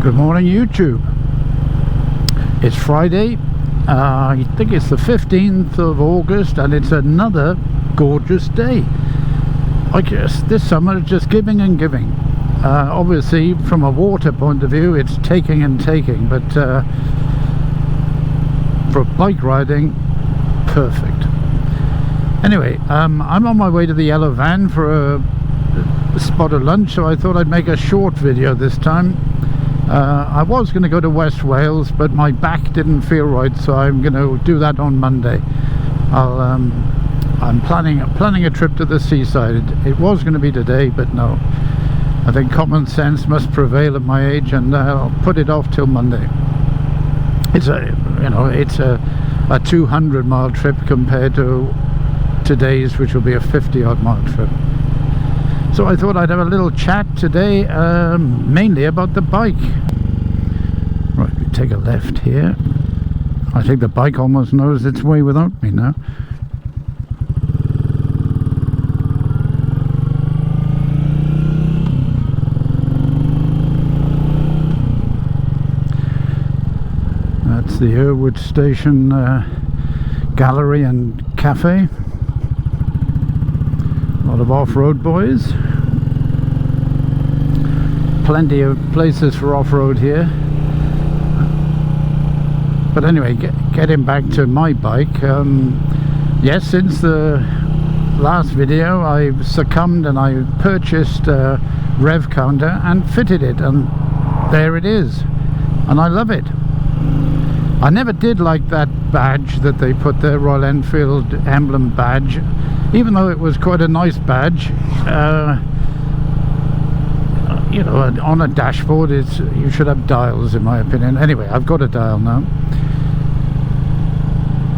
Good morning, YouTube. It's Friday. I think it's the 15th of August, and it's another gorgeous day. I guess this summer is just giving and giving. Obviously, from a water point of view, it's taking and taking, but for bike riding, perfect. Anyway, I'm on my way to the yellow van for a spot of lunch, so I thought I'd make a short video this time. I was going to go to West Wales, but my back didn't feel right, so I'm going to do that on Monday. I'm planning a trip to the seaside. It was going to be today, but no. I think common sense must prevail at my age, and I'll put it off till Monday. It's a 200-mile trip compared to today's, which will be a 50-odd mile trip. So I thought I'd have a little chat today, mainly about the bike. Right, we take a left here. I think the bike almost knows its way without me now. That's the Irwood Station gallery and cafe. A lot of off-road boys. Plenty of places for off-road here. But anyway, getting back to my bike. Yes, since the last video I've succumbed and I purchased a Rev Counter and fitted it, and there it is, and I love it. I never did like that badge that they put there, Royal Enfield emblem badge, even though it was quite a nice badge. You know, on a dashboard, you should have dials, in my opinion. Anyway, I've got a dial now.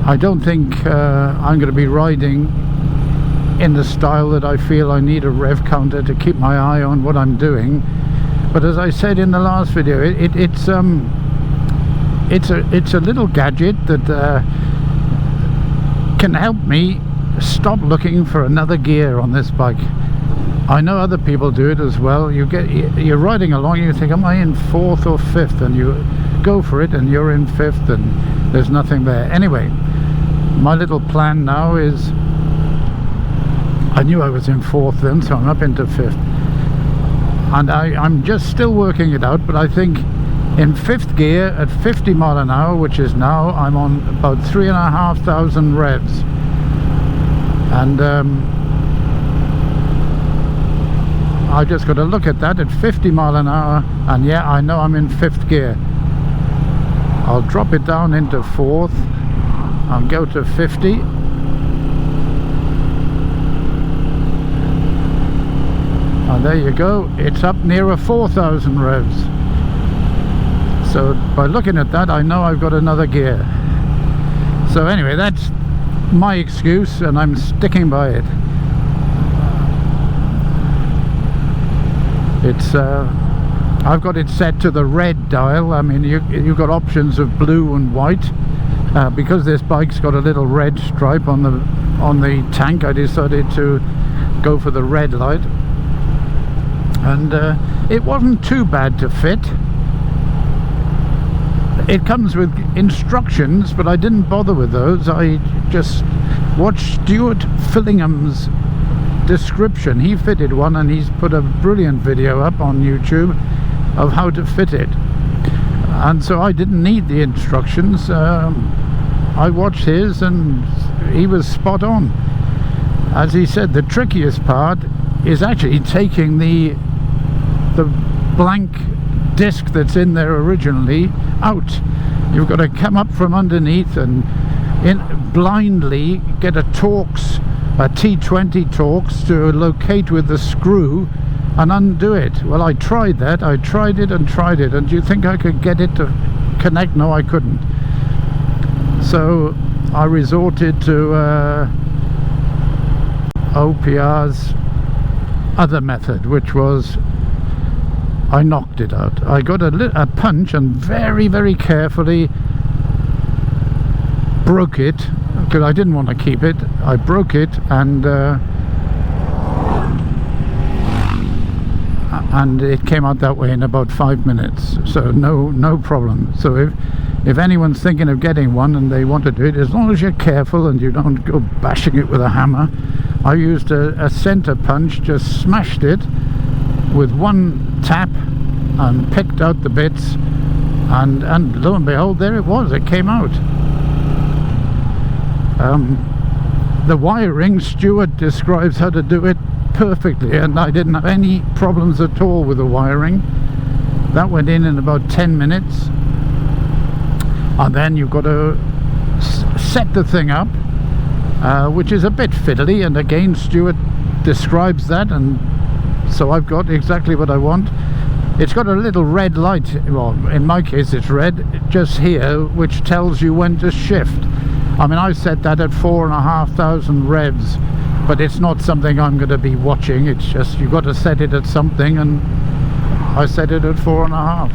I don't think I'm going to be riding in the style that I feel I need a Rev Counter to keep my eye on what I'm doing. But as I said in the last video, it's a little gadget that can help me stop looking for another gear on this bike. I know other people do it as well. You're riding along, you think, am I in 4th or 5th? And you go for it and you're in 5th and there's nothing there. Anyway, my little plan now is, I knew I was in 4th then, so I'm up into 5th. And I'm just still working it out, but I think in 5th gear at 50 mile an hour, which is now, I'm on about 3,500 revs. And I just got to look at that at 50 mile an hour, and yeah, I know I'm in 5th gear. I'll drop it down into 4th. I'll go to 50. And there you go, it's up near 4,000 revs. So by looking at that, I know I've got another gear. So anyway, that's my excuse, and I'm sticking by it. I've got it set to the red dial. I mean, you've got options of blue and white. Because this bike's got a little red stripe on the tank, I decided to go for the red light. And it wasn't too bad to fit. It comes with instructions, but I didn't bother with those. I just watched Stuart Fillingham's description. He fitted one, and he's put a brilliant video up on YouTube of how to fit it. And so I didn't need the instructions. I watched his, and he was spot on. As he said, the trickiest part is actually taking the blank disc that's in there originally out. You've got to come up from underneath and blindly get a T20 Torx to locate with the screw and undo it. Well, I tried that. I tried it, and do you think I could get it to connect? No, I couldn't. So I resorted to OPR's other method, which was I knocked it out. I got a punch and very, very carefully broke it, because I didn't want to keep it. I broke it, and and it came out that way in about 5 minutes, so no problem. So if anyone's thinking of getting one and they want to do it, as long as you're careful and you don't go bashing it with a hammer. I used a center punch, just smashed it with one tap and picked out the bits, and lo and behold, there it was, it came out. The wiring, Stuart describes how to do it perfectly, and I didn't have any problems at all with the wiring. That went in about 10 minutes, and then you've got to set the thing up, which is a bit fiddly, and again Stuart describes that, and so I've got exactly what I want. It's got a little red light, well in my case it's red, just here, which tells you when to shift. I mean, I set that at 4,500 revs, but it's not something I'm going to be watching. It's just you've got to set it at something, and I set it at 4.5.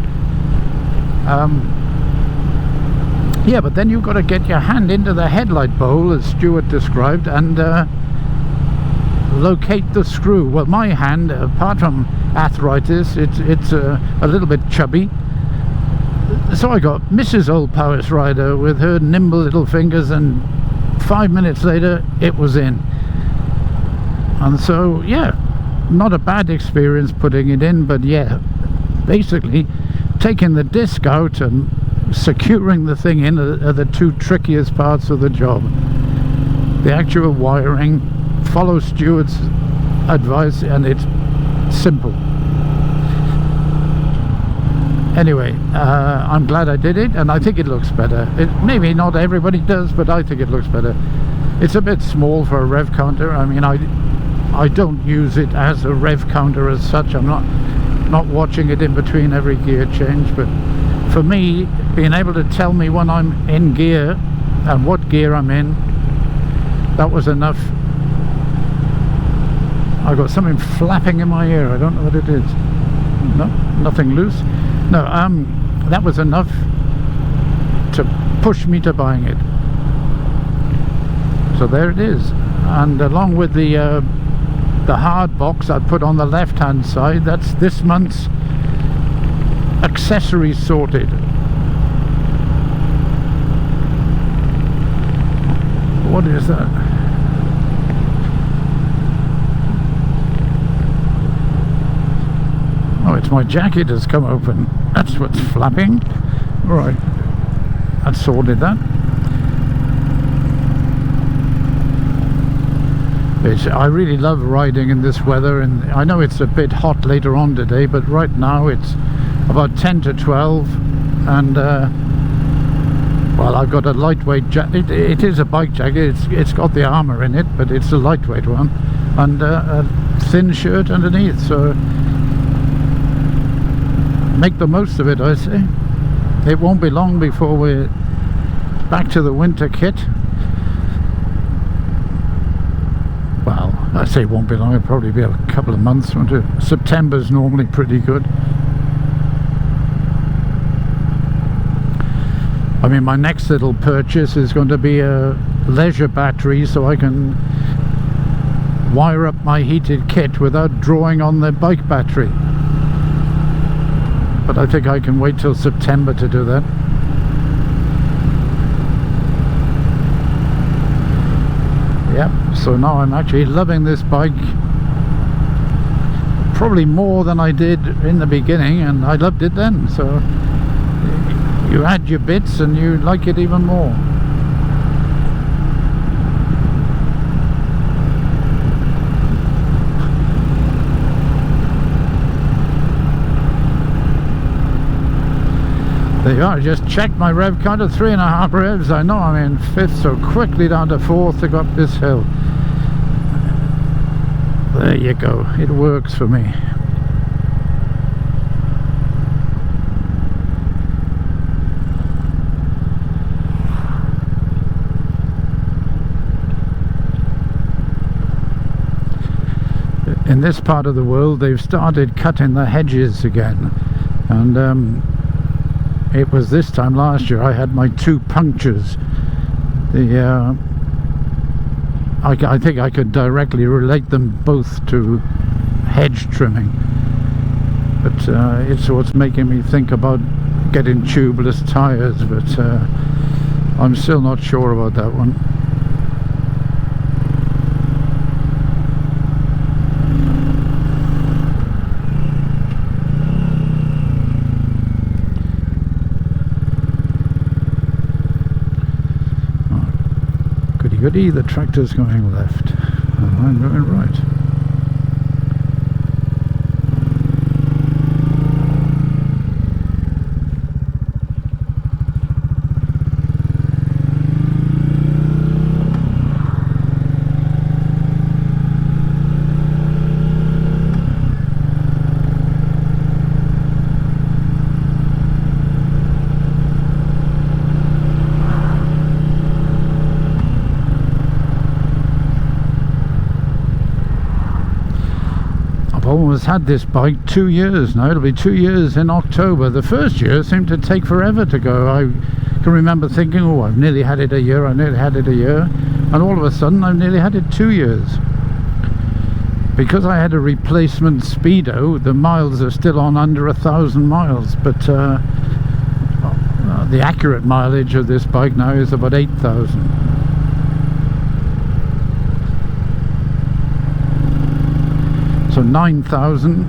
Yeah, but then you've got to get your hand into the headlight bowl, as Stuart described, and locate the screw. Well, my hand, apart from arthritis, it's a little bit chubby. So I got Mrs. Old Powys Rider with her nimble little fingers, and 5 minutes later it was in. And so yeah, not a bad experience putting it in, but yeah, basically taking the disc out and securing the thing in are the two trickiest parts of the job. The actual wiring, follow Stuart's advice, and it's simple. Anyway, I'm glad I did it, and I think it looks better. Maybe not everybody does, but I think it looks better. It's a bit small for a Rev Counter. I mean, I don't use it as a Rev Counter as such. I'm not watching it in between every gear change, but for me, being able to tell me when I'm in gear and what gear I'm in, that was enough. I got something flapping in my ear. I don't know what it is. No, nothing loose. No, that was enough to push me to buying it. So there it is, and along with the hard box I put on the left hand side, that's this month's accessories sorted. What is that? Oh, it's my jacket has come open. That's what's flapping. Right, that's sorted that. I really love riding in this weather, and I know it's a bit hot later on today, but right now it's about 10 to 12, and well, I've got a lightweight jacket. It is a bike jacket. It's got the armour in it, but it's a lightweight one, and a thin shirt underneath, so make the most of it, I say. It won't be long before we're back to the winter kit. Well, I say it won't be long, it'll probably be a couple of months, won't it? September's normally pretty good. I mean, my next little purchase is going to be a leisure battery, so I can wire up my heated kit without drawing on the bike battery. But I think I can wait till September to do that. Yep, so now I'm actually loving this bike, probably more than I did in the beginning, and I loved it then, so you add your bits and you like it even more. There you are, I just checked my rev counter, 3.5 revs. I know I'm in 5th, so quickly down to 4th to go up this hill. There you go, it works for me. In this part of the world, they've started cutting the hedges again, and it was this time last year I had my 2 punctures. I think I could directly relate them both to hedge trimming. but it's what's making me think about getting tubeless tyres, but I'm still not sure about that one. Goody goody, the tractor's going left and I'm going right. Almost had this bike 2 years now. It'll be 2 years in October. The first year seemed to take forever to go. I can remember thinking, oh, I've nearly had it a year, and all of a sudden I've nearly had it 2 years. Because I had a replacement Speedo, the miles are still on under 1,000 miles, but the accurate mileage of this bike now is about 8,000. So 9,000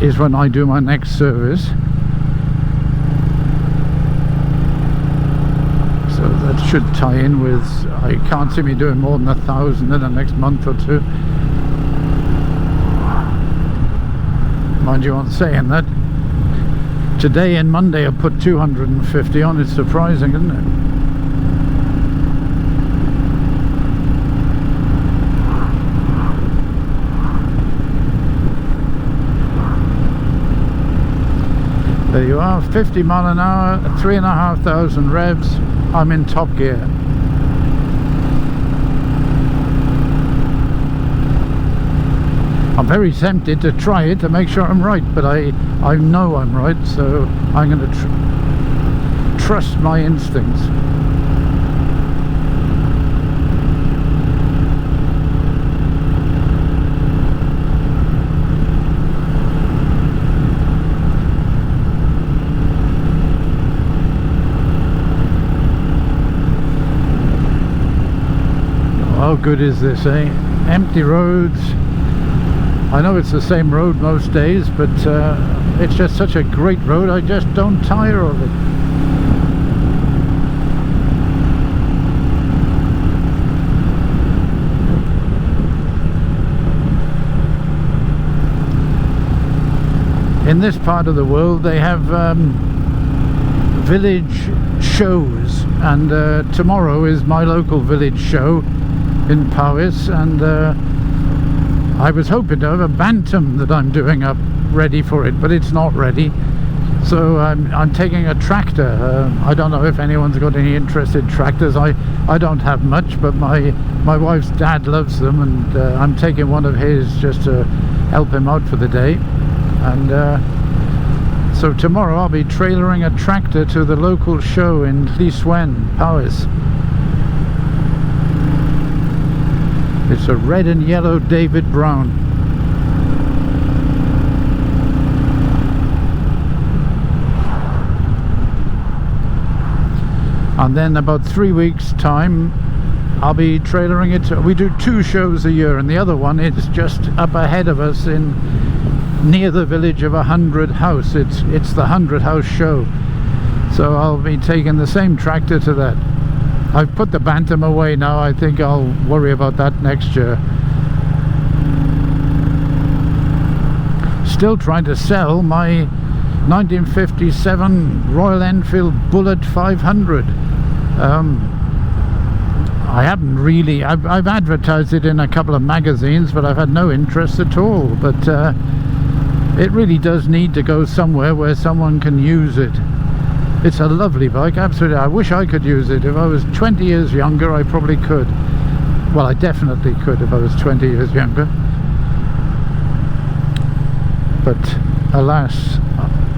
is when I do my next service. So that should tie in with, I can't see me doing more than 1,000 in the next month or two. Mind you, on saying that, today and Monday I put 250 on. It's surprising, isn't it? There you are, 50 mile an hour, 3,500 revs. I'm in top gear. I'm very tempted to try it to make sure I'm right, but I know I'm right, so I'm going to trust my instincts. How good is this, eh? Empty roads. I know it's the same road most days, but it's just such a great road, I just don't tire of it. In this part of the world they have village shows, and tomorrow is my local village show in Powys, and I was hoping to have a Bantam that I'm doing up ready for it, but it's not ready. So I'm taking a tractor. I don't know if anyone's got any interest in tractors. I don't have much, but my wife's dad loves them, and I'm taking one of his just to help him out for the day. And so tomorrow I'll be trailering a tractor to the local show in Llyswen, Powys. It's a red and yellow David Brown. And then about 3 weeks time I'll be trailering it. We do 2 shows a year, and the other one is just up ahead of us in near the village of 100 House. It's the 100 House show, so I'll be taking the same tractor to that. I've put the Bantam away now. I think I'll worry about that next year. Still trying to sell my 1957 Royal Enfield Bullet 500. I haven't really, I've advertised it in a couple of magazines, but I've had no interest at all. But it really does need to go somewhere where someone can use it. It's a lovely bike, absolutely. I wish I could use it. If I was 20 years younger, I probably could. Well, I definitely could if I was 20 years younger. But alas,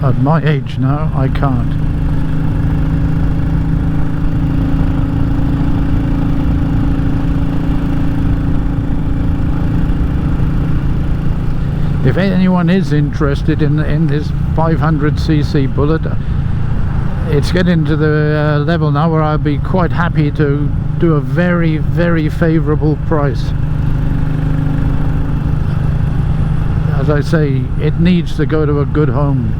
at my age now, I can't. if anyone is interested in this 500cc bullet, it's getting to the level now where I'll be quite happy to do a very, very favourable price. As I say, it needs to go to a good home,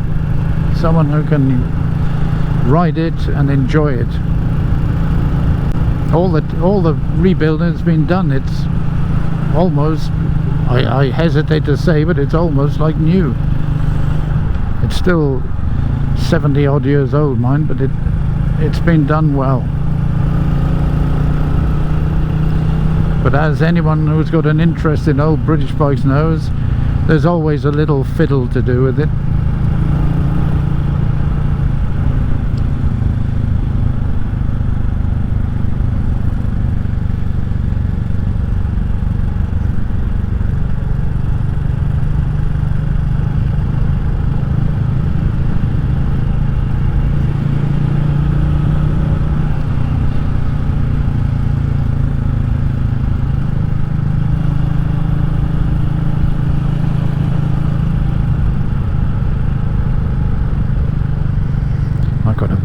someone who can ride it and enjoy it. All the rebuilding has been done. It's almost, I hesitate to say, but it's almost like new. It's still 70 odd years old, mine, but it's been done well. But as anyone who's got an interest in old British bikes knows, there's always a little fiddle to do with it.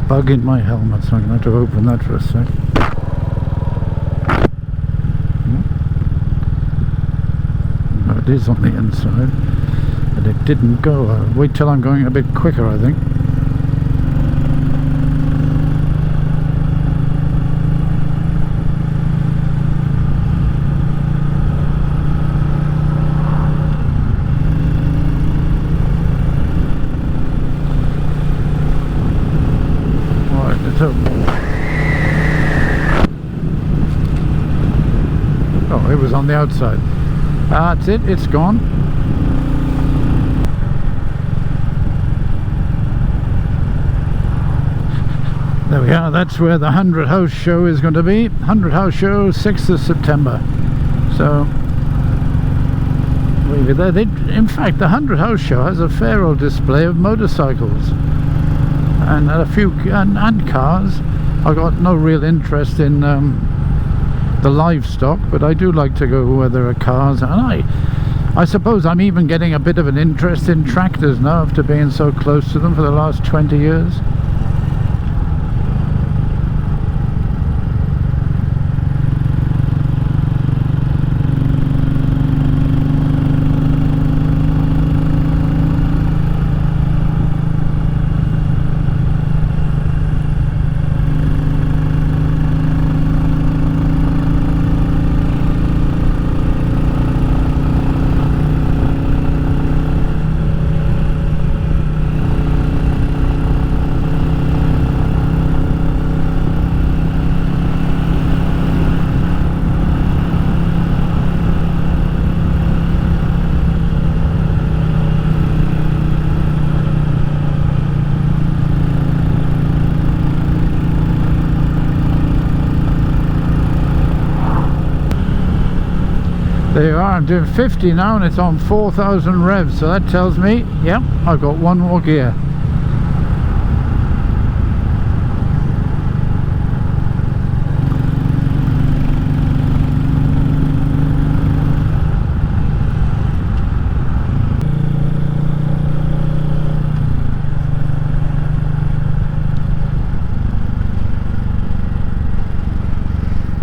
Bug in my helmet, so I'm going to have to open that for a sec. No, it is on the inside, but it didn't go. I'll wait till I'm going a bit quicker, I think. Oh, it was on the outside. That's it, it's gone. There we are, that's where the 100 House Show is going to be. 100 House Show, 6th of September. So, we'll be there. In fact, the 100 House Show has a fair old display of motorcycles and a few and cars. I've got no real interest in the livestock, but I do like to go where there are cars, and I suppose I'm even getting a bit of an interest in tractors now after being so close to them for the last 20 years. There you are, I'm doing 50 now and it's on 4,000 revs, so that tells me, yep, I've got one more gear.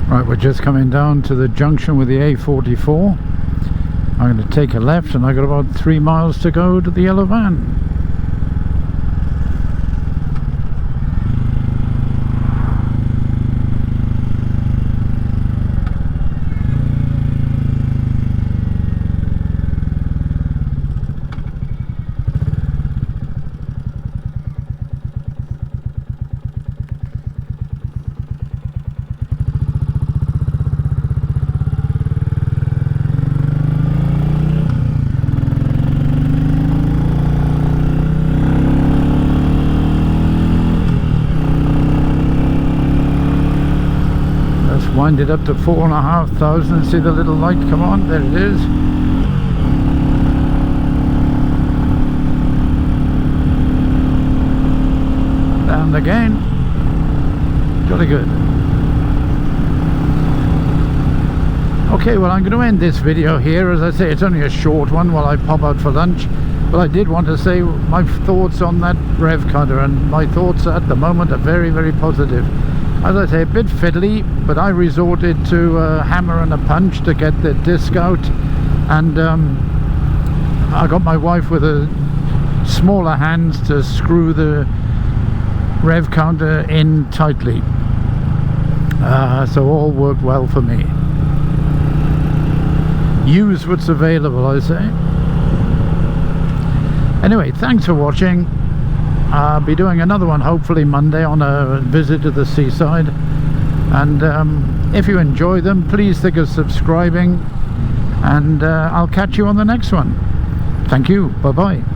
Right, we're just coming down to the junction with the A44. I'm going to take a left and I've got about 3 miles to go to the yellow van. Wind it up to 4,500. See the little light come on? There it is. And again. Jolly good. Okay, well, I'm going to end this video here. As I say, it's only a short one while I pop out for lunch, but I did want to say my thoughts on that Rev Counter, and my thoughts at the moment are very, very positive. As I say, a bit fiddly, but I resorted to a hammer and a punch to get the disc out, and I got my wife with a smaller hands to screw the Rev Counter in tightly, so all worked well for me. Use what's available, I say. Anyway, thanks for watching. I'll be doing another one hopefully Monday on a visit to the seaside, and if you enjoy them, please think of subscribing, and I'll catch you on the next one. Thank you. Bye bye.